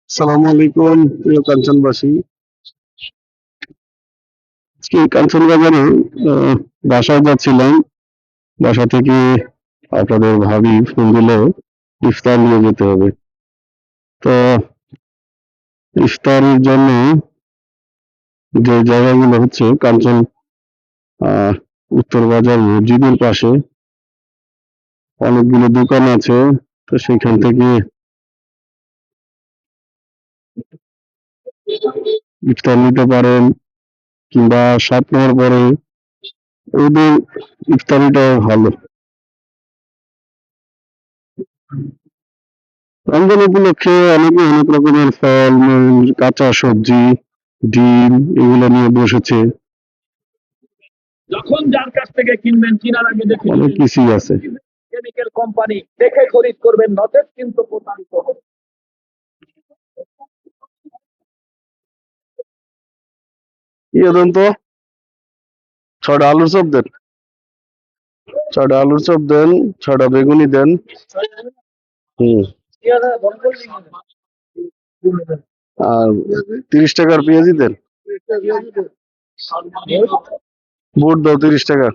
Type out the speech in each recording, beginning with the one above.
আসসালামু আলাইকুম প্রিয় কাঞ্চনবাসী। আজকে কাঞ্চনবাজারে বাসায় যাচ্ছিলাম। বাসা থেকে আপনাদের ভাবি ফোন দিল ইফতার নিয়ে যেতে হবে। তো ইফতারের জন্য যে জায়গাগুলো হচ্ছে কাঞ্চন আহ উত্তর বাজার মসজিদের পাশে অনেকগুলো দোকান আছে। তো সেখান থেকে ইফতার নিতে পারেন, কিংবা 7 নম্বর পরে ওদের ইফতারিটাও ভালো। রমজান উপলক্ষে অনেকে অনেক রকমের ফল মূল, কাঁচা সবজি, ডিম এগুলো নিয়ে বসেছে। যখন যার কাছ থেকে কিনবেন কেনার আগে দেখে অনেক কিছুই আছে। কেমিক্যাল কোম্পানি দেখে খরিদ করবেন, নচেত কিন্তু প্রতারিত হবে। ইয়ে দেন তো, 6টা আলুর চপ দেন, 6টা আলুর চপ দেন, 6টা বেগুনি দেন। হুম। আর 30 টাকার পেঁয়াজি দেন। বুট দাও 30 টাকা।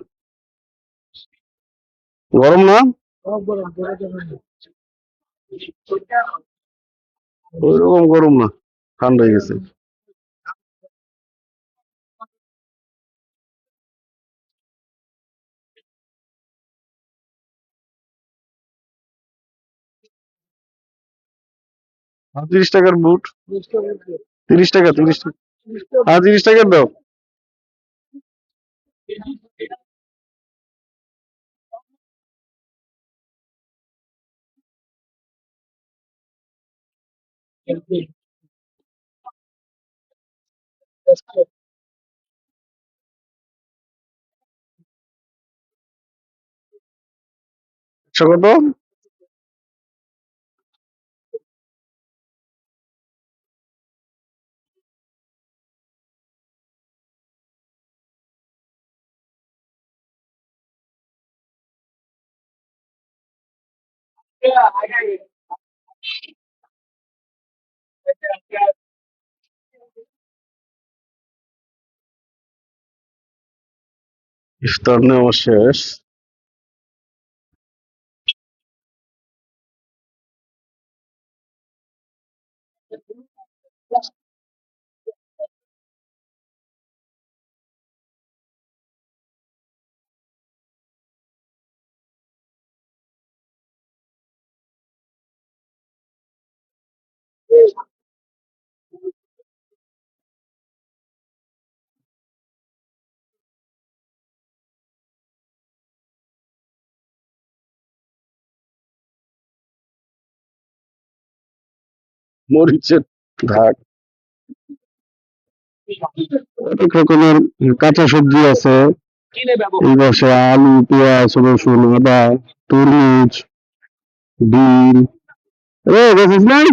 গরম না? ওইরকম গরম না, ঠান্ডা হয়ে গেছে। আর 30 টাকার বুট, 30 টাকা, 30 টাকা। আর 30 টাকার দাও। কত? ইফতার নেওয়া শেষ। মরিচের ঢাক, অনেক রকমের কাঁচা সবজি আছে। এই পাশে আলু, পেঁয়াজ, রসুন, আদা, তরমুজ, ডিম। গেছিস নাই?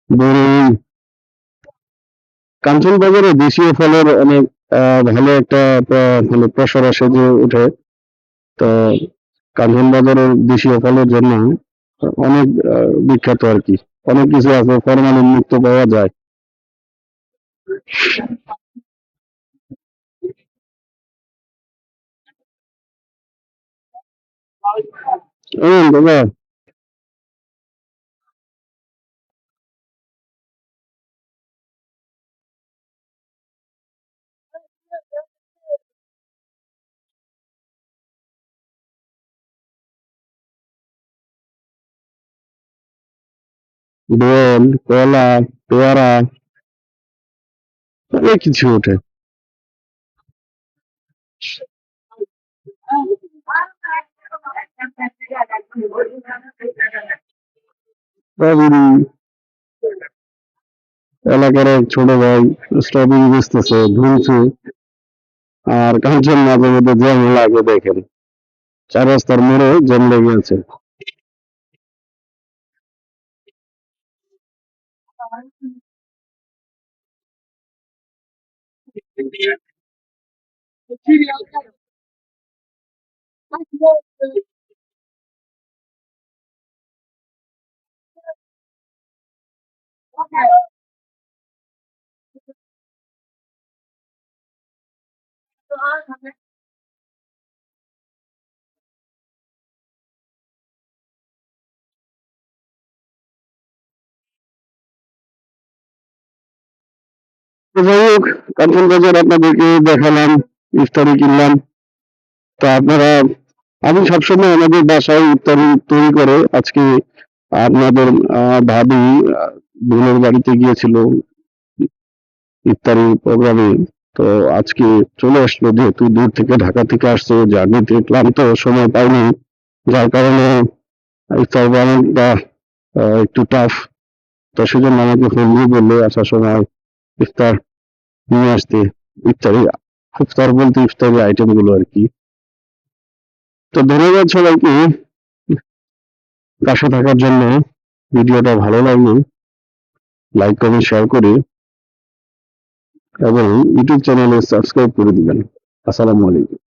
বরই। কাঞ্চন বাজারে দেশীয় ফলের অনেক ভালো একটা মানে প্রসার সেজে ওঠে। তো কাঞ্চন বাজারের দেশীয় ফলের জন্য অনেক বিখ্যাত আর কি। অনেক কিছু আছে, ফরমালিন মুক্ত পাওয়া যায়। দাদা, বেল, কলা, পেয়ারা, অনেক কিছু ওঠে। স্ট্রবেরি, এলাকার এক ছোট ভাই স্ট্রবেরি বেচতেছে, ধুলছে। আর কাঞ্চন মাঝে মধ্যে জ্যাম লাগে দেখেন, 4 রাস্তার মোড়ে জ্যাম লেগে আছে। তো যাই হোক, কাঞ্চন বাজার আপনাদেরকে দেখালাম, ইফতারি কিনলাম। তো আপনারা, আমি সবসময় আমাদের বাসায় ইফতারি তৈরি করে, আজকে আপনাদের ভাবি বোনের বাড়িতে গিয়েছিল ইফতারি প্রোগ্রামে। তো আজকে চলে আসলো, যেহেতু দূর থেকে ঢাকা থেকে আসছে, জার্নিতে ক্লান্ত, সময় পাইনি, যার কারণে ইফতার বানানোটা একটু টাফ। তো সেজন্য আমাকে ফোন দিয়ে বললো আসার সময় ইফতার নিয়ে আসতে, ইফতারি, ইফতার বলতে ইফতারি আইটেম গুলো আর কি। তো ধন্যবাদ সবাইকে পাশে থাকার জন্য। ভিডিওটা ভালো লাগলে লাইক কমেন্ট শেয়ার করে এবং ইউটিউব চ্যানেলে সাবস্ক্রাইব করে দিবেন। আসসালামু আলাইকুম।